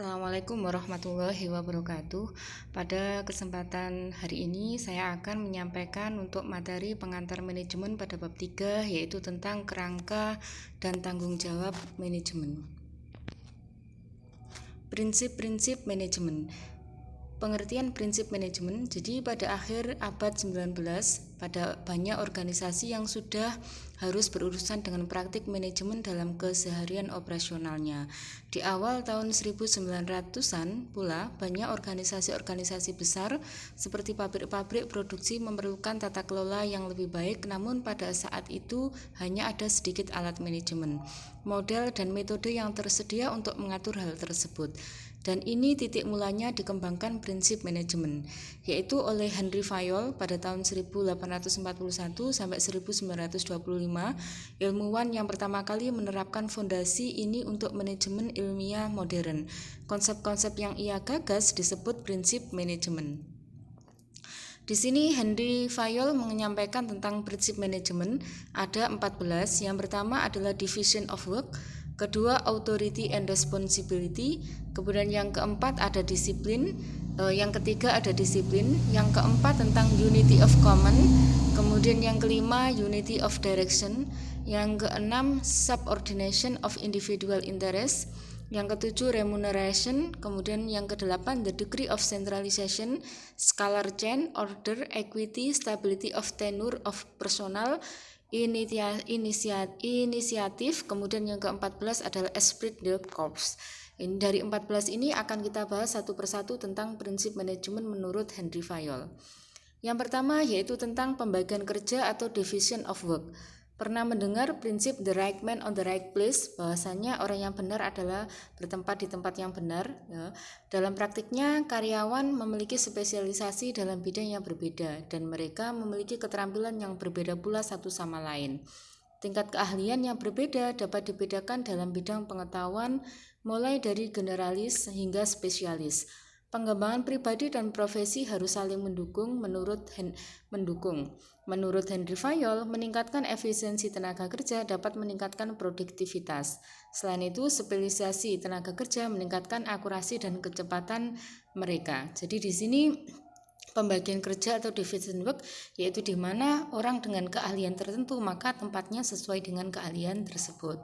Assalamualaikum warahmatullahi wabarakatuh. Pada kesempatan hari ini saya akan menyampaikan untuk materi pengantar manajemen pada bab 3, yaitu tentang kerangka dan tanggung jawab manajemen. Prinsip-prinsip manajemen. Pengertian prinsip manajemen. Jadi pada akhir abad 19, pada banyak organisasi yang sudah harus berurusan dengan praktik manajemen dalam keseharian operasionalnya. Di awal tahun 1900-an pula, banyak organisasi-organisasi besar seperti pabrik-pabrik produksi memerlukan tata kelola yang lebih baik, namun pada saat itu hanya ada sedikit alat manajemen, model dan metode yang tersedia untuk mengatur hal tersebut. Dan ini titik mulanya dikembangkan prinsip manajemen, yaitu oleh Henry Fayol pada tahun 1841 sampai 1925, ilmuwan yang pertama kali menerapkan fondasi ini untuk manajemen ilmiah modern. Konsep-konsep yang ia gagas disebut prinsip manajemen. Di sini Henry Fayol menyampaikan tentang prinsip manajemen ada 14. Yang pertama adalah division of work, kedua authority and responsibility, kemudian yang keempat ada disiplin, yang ketiga ada disiplin, yang keempat tentang unity of common, kemudian yang kelima unity of direction, yang keenam subordination of individual interest, yang ketujuh remuneration, kemudian yang kedelapan the degree of centralization, scalar chain, order, equity, stability of tenure of personal, inisiatif, kemudian yang ke-14 adalah esprit de corps. Dari 14 ini akan kita bahas satu persatu tentang prinsip manajemen menurut Henry Fayol. Yang pertama yaitu tentang pembagian kerja atau division of work. Pernah mendengar prinsip the right man on the right place, bahwasanya orang yang benar adalah bertempat di tempat yang benar. Ya. Dalam praktiknya, karyawan memiliki spesialisasi dalam bidang yang berbeda dan mereka memiliki keterampilan yang berbeda pula satu sama lain. Tingkat keahlian yang berbeda dapat dibedakan dalam bidang pengetahuan mulai dari generalis hingga spesialis. Pengembangan pribadi dan profesi harus saling mendukung. Menurut Henry Fayol, meningkatkan efisiensi tenaga kerja dapat meningkatkan produktivitas. Selain itu, spesialisasi tenaga kerja meningkatkan akurasi dan kecepatan mereka. Jadi di sini pembagian kerja atau division work yaitu di mana orang dengan keahlian tertentu maka tempatnya sesuai dengan keahlian tersebut.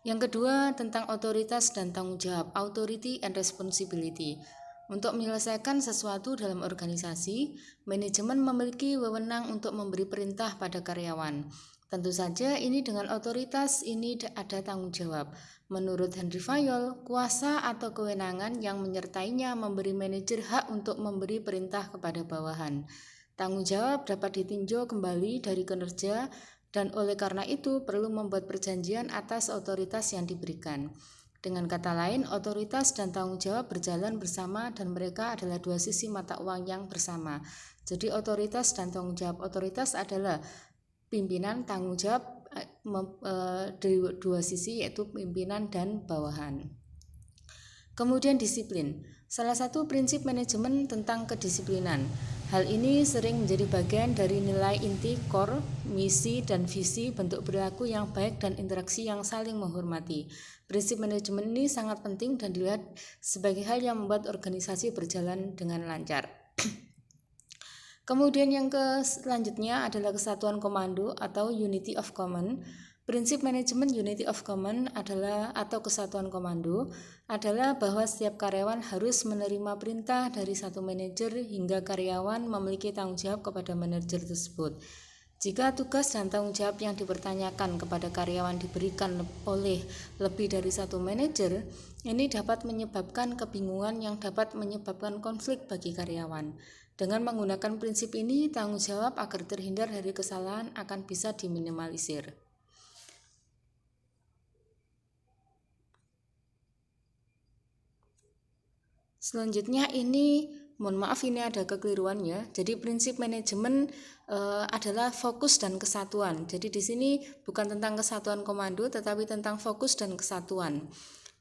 Yang kedua tentang otoritas dan tanggung jawab, authority and responsibility. Untuk menyelesaikan sesuatu dalam organisasi, manajemen memiliki wewenang untuk memberi perintah pada karyawan. Tentu saja ini dengan otoritas ini ada tanggung jawab. Menurut Henry Fayol, kuasa atau kewenangan yang menyertainya memberi manajer hak untuk memberi perintah kepada bawahan. Tanggung jawab dapat ditinjau kembali dari kinerja dan oleh karena itu perlu membuat perjanjian atas otoritas yang diberikan. Dengan kata lain, otoritas dan tanggung jawab berjalan bersama dan mereka adalah dua sisi mata uang yang bersama. Jadi otoritas dan tanggung jawab. Otoritas adalah pimpinan, tanggung jawab dari dua sisi yaitu pimpinan dan bawahan. Kemudian disiplin. Salah satu prinsip manajemen tentang kedisiplinan. Hal ini sering menjadi bagian dari nilai inti, core, misi, dan visi, bentuk perilaku yang baik dan interaksi yang saling menghormati. Prinsip manajemen ini sangat penting dan dilihat sebagai hal yang membuat organisasi berjalan dengan lancar. Kemudian yang selanjutnya adalah kesatuan komando atau unity of command. Prinsip manajemen unity of command adalah atau kesatuan komando adalah bahwa setiap karyawan harus menerima perintah dari satu manajer hingga karyawan memiliki tanggung jawab kepada manajer tersebut. Jika tugas dan tanggung jawab yang dipertanyakan kepada karyawan diberikan oleh lebih dari satu manajer, ini dapat menyebabkan kebingungan yang dapat menyebabkan konflik bagi karyawan. Dengan menggunakan prinsip ini, tanggung jawab agar terhindar dari kesalahan akan bisa diminimalisir. Selanjutnya ini, mohon maaf ini ada kekeliruan ya. Jadi prinsip manajemen adalah fokus dan kesatuan. Jadi di sini bukan tentang kesatuan komando tetapi tentang fokus dan kesatuan.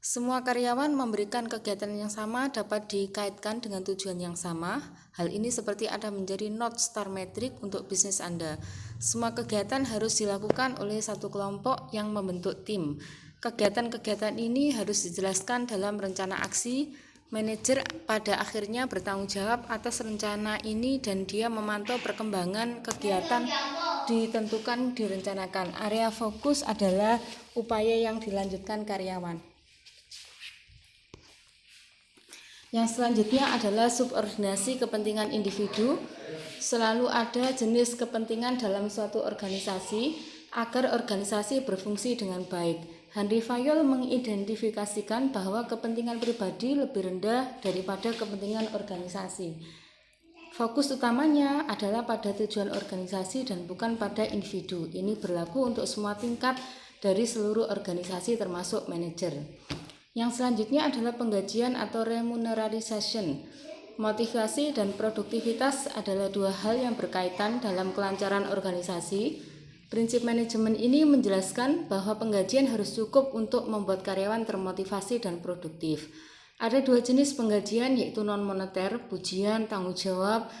Semua karyawan memberikan kegiatan yang sama dapat dikaitkan dengan tujuan yang sama. Hal ini seperti ada menjadi North Star Metric untuk bisnis Anda. Semua kegiatan harus dilakukan oleh satu kelompok yang membentuk tim. Kegiatan-kegiatan ini harus dijelaskan dalam rencana aksi. Manajer pada akhirnya bertanggung jawab atas rencana ini dan dia memantau perkembangan kegiatan ditentukan direncanakan. Area fokus adalah upaya yang dilanjutkan karyawan. Yang selanjutnya adalah subordinasi kepentingan individu. Selalu ada jenis kepentingan dalam suatu organisasi agar organisasi berfungsi dengan baik. Henry Fayol mengidentifikasikan bahwa kepentingan pribadi lebih rendah daripada kepentingan organisasi. Fokus utamanya adalah pada tujuan organisasi dan bukan pada individu. Ini berlaku untuk semua tingkat dari seluruh organisasi termasuk manajer. Yang selanjutnya adalah penggajian atau remuneration. Motivasi dan produktivitas adalah dua hal yang berkaitan dalam kelancaran organisasi. Prinsip manajemen ini menjelaskan bahwa penggajian harus cukup untuk membuat karyawan termotivasi dan produktif. Ada dua jenis penggajian, yaitu non-moneter, pujian, tanggung jawab,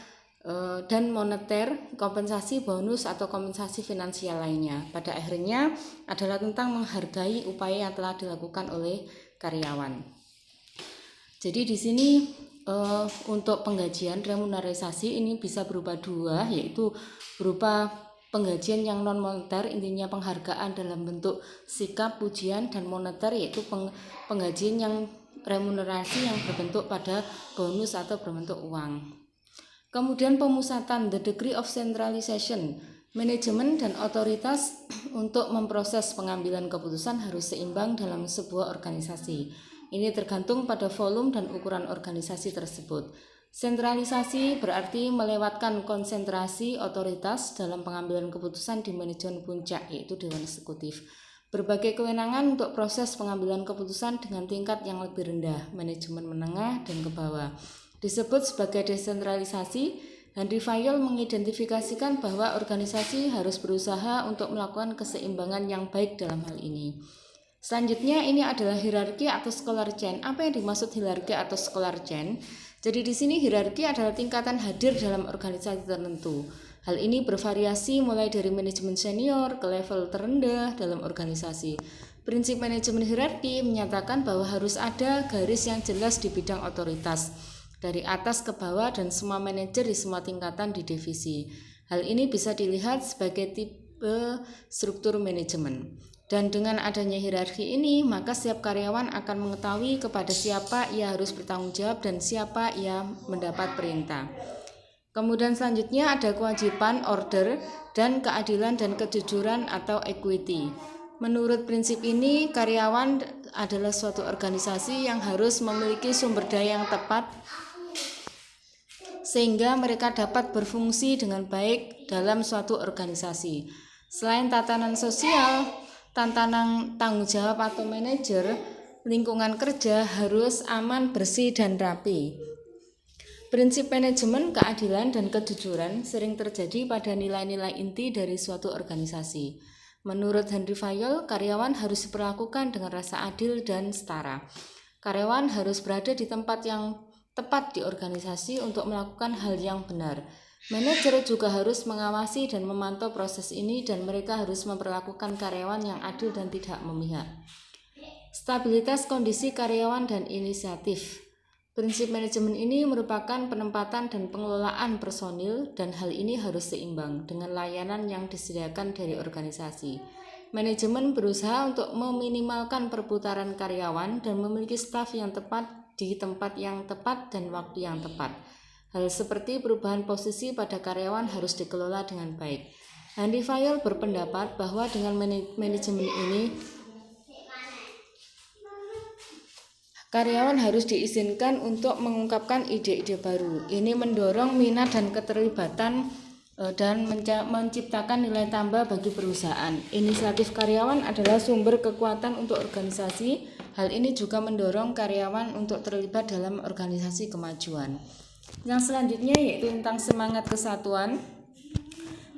dan moneter, kompensasi, bonus, atau kompensasi finansial lainnya. Pada akhirnya adalah tentang menghargai upaya yang telah dilakukan oleh karyawan. Jadi di sini untuk penggajian remunerisasi ini bisa berupa dua, yaitu berupa penggajian yang non moneter, intinya penghargaan dalam bentuk sikap, pujian, dan moneter yaitu penggajian yang remunerasi yang berbentuk pada bonus atau berbentuk uang. Kemudian pemusatan, the degree of centralization. Manajemen dan otoritas untuk memproses pengambilan keputusan harus seimbang dalam sebuah organisasi. Ini tergantung pada volume dan ukuran organisasi tersebut. Sentralisasi berarti melewatkan konsentrasi otoritas dalam pengambilan keputusan di manajemen puncak, yaitu Dewan Eksekutif. Berbagai kewenangan untuk proses pengambilan keputusan dengan tingkat yang lebih rendah, manajemen menengah dan ke bawah, disebut sebagai desentralisasi. Henry Fayol mengidentifikasikan bahwa organisasi harus berusaha untuk melakukan keseimbangan yang baik dalam hal ini. Selanjutnya ini adalah hierarki atau scholar chain. Apa yang dimaksud hierarki atau scholar chain? Jadi di sini hierarki adalah tingkatan hadir dalam organisasi tertentu. Hal ini bervariasi mulai dari manajemen senior ke level terendah dalam organisasi. Prinsip manajemen hierarki menyatakan bahwa harus ada garis yang jelas di bidang otoritas, dari atas ke bawah dan semua manajer di semua tingkatan di divisi. Hal ini bisa dilihat sebagai tipe struktur manajemen. Dan dengan adanya hierarki ini, maka setiap karyawan akan mengetahui kepada siapa ia harus bertanggung jawab dan siapa ia mendapat perintah. Kemudian selanjutnya ada kewajiban, order, dan keadilan dan kejujuran atau equity. Menurut prinsip ini, karyawan adalah suatu organisasi yang harus memiliki sumber daya yang tepat sehingga mereka dapat berfungsi dengan baik dalam suatu organisasi. Selain tatanan sosial, tantangan tanggung jawab atau manajer, lingkungan kerja harus aman, bersih, dan rapi. Prinsip manajemen, keadilan, dan kejujuran sering terjadi pada nilai-nilai inti dari suatu organisasi. Menurut Henry Fayol, karyawan harus diperlakukan dengan rasa adil dan setara. Karyawan harus berada di tempat yang tepat di organisasi untuk melakukan hal yang benar. Manajer juga harus mengawasi dan memantau proses ini dan mereka harus memperlakukan karyawan yang adil dan tidak memihak. Stabilitas kondisi karyawan dan inisiatif. Prinsip manajemen ini merupakan penempatan dan pengelolaan personil dan hal ini harus seimbang dengan layanan yang disediakan dari organisasi. Manajemen berusaha untuk meminimalkan perputaran karyawan dan memiliki staf yang tepat di tempat yang tepat dan waktu yang tepat. Hal seperti perubahan posisi pada karyawan harus dikelola dengan baik. Henry Fayol berpendapat bahwa dengan manajemen ini, karyawan harus diizinkan untuk mengungkapkan ide-ide baru. Ini mendorong minat dan keterlibatan dan menciptakan nilai tambah bagi perusahaan. Inisiatif karyawan adalah sumber kekuatan untuk organisasi. Hal ini juga mendorong karyawan untuk terlibat dalam organisasi kemajuan. Yang selanjutnya yaitu tentang semangat kesatuan.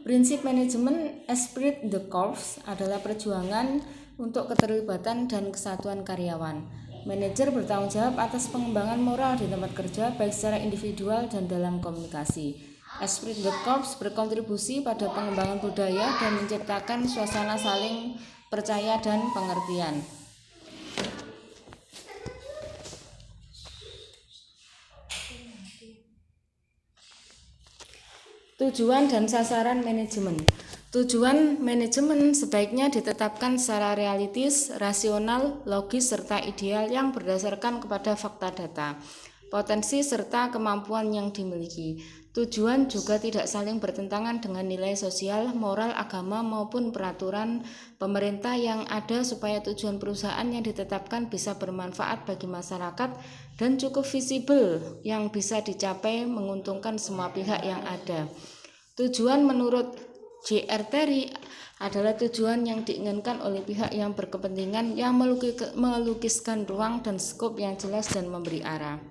Prinsip manajemen esprit de corps adalah perjuangan untuk keterlibatan dan kesatuan karyawan. Manajer bertanggung jawab atas pengembangan moral di tempat kerja baik secara individual dan dalam komunikasi. Esprit de corps berkontribusi pada pengembangan budaya dan menciptakan suasana saling percaya dan pengertian. Tujuan dan sasaran manajemen. Tujuan manajemen sebaiknya ditetapkan secara realistis, rasional, logis, serta ideal yang berdasarkan kepada fakta data, potensi, serta kemampuan yang dimiliki. Tujuan juga tidak saling bertentangan dengan nilai sosial, moral, agama, maupun peraturan pemerintah yang ada supaya tujuan perusahaan yang ditetapkan bisa bermanfaat bagi masyarakat dan cukup visible yang bisa dicapai menguntungkan semua pihak yang ada. Tujuan menurut J.R. Terry adalah tujuan yang diinginkan oleh pihak yang berkepentingan yang melukiskan ruang dan skop yang jelas dan memberi arah.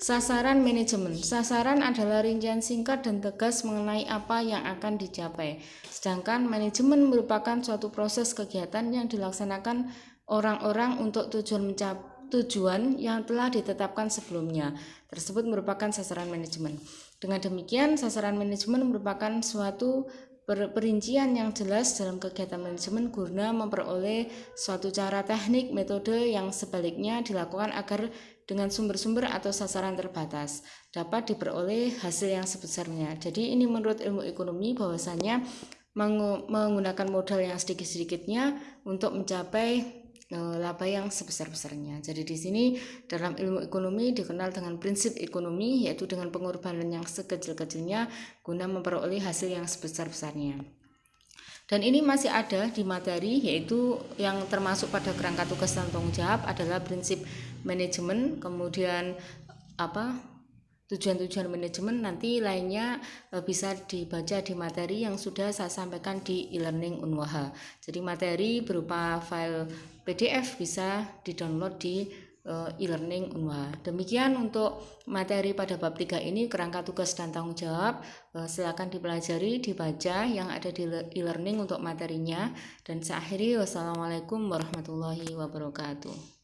Sasaran manajemen. Sasaran adalah rincian singkat dan tegas mengenai apa yang akan dicapai. Sedangkan manajemen merupakan suatu proses kegiatan yang dilaksanakan orang-orang untuk tujuan yang telah ditetapkan sebelumnya. Tersebut merupakan sasaran manajemen. Dengan demikian, sasaran manajemen merupakan suatu perincian yang jelas dalam kegiatan manajemen guna memperoleh suatu cara teknik metode yang sebaliknya dilakukan agar dengan sumber-sumber atau sasaran terbatas dapat diperoleh hasil yang sebesarnya. Jadi ini menurut ilmu ekonomi bahwasanya menggunakan modal yang sedikit-sedikitnya untuk mencapai laba yang sebesar-besarnya. Jadi di sini dalam ilmu ekonomi dikenal dengan prinsip ekonomi, yaitu dengan pengorbanan yang sekecil-kecilnya guna memperoleh hasil yang sebesar-besarnya. Dan ini masih ada di materi, yaitu yang termasuk pada kerangka tugas dan tanggung jawab adalah prinsip manajemen, kemudian tujuan-tujuan manajemen. Nanti lainnya bisa dibaca di materi yang sudah saya sampaikan di e-learning Unwaha. Jadi materi berupa file PDF bisa di-download di e-learning Unwaha. Demikian untuk materi pada bab 3 ini, kerangka tugas dan tanggung jawab. Silakan dipelajari, dibaca yang ada di e-learning untuk materinya. Dan saya akhiri, wassalamualaikum warahmatullahi wabarakatuh.